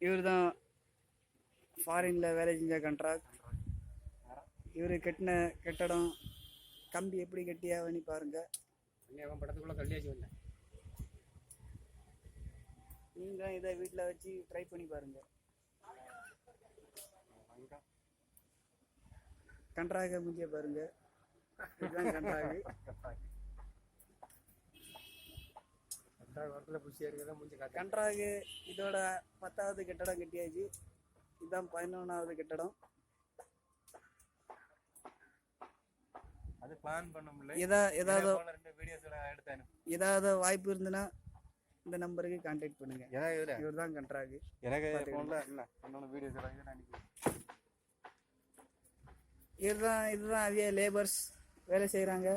இவர் தான் ஃபாரினில் வேலை செஞ்ச கண்ட்ராக்ட். இவர் கட்டின கட்டடம் கம்பி எப்படி கட்டியாவன்னு பாருங்க. படத்துக்குள்ள கல்யாச்சு வந்தேன். நீங்கள் இதை வீட்டில் வச்சு ட்ரை பண்ணி பாருங்க. கண்ட்ராக முடிஞ்ச பாருங்க. இதுதான் கண்ட்ராகு. கண்ட்ராகு இதோட 10வது கட்டடம் கட்டியாச்சு. இதுதான் 11வது கட்டடம். அது பிளான் பண்ண முடியல. ஏதாவது வாய்ப்பு இருந்துன்னா இந்த நம்பருக்கு கான்டாக்ட் பண்ணுங்க. இவர் தான் கண்ட்ராகு. இதுதான் அதே லேபர்ஸ் வேலை செய்கிறாங்க.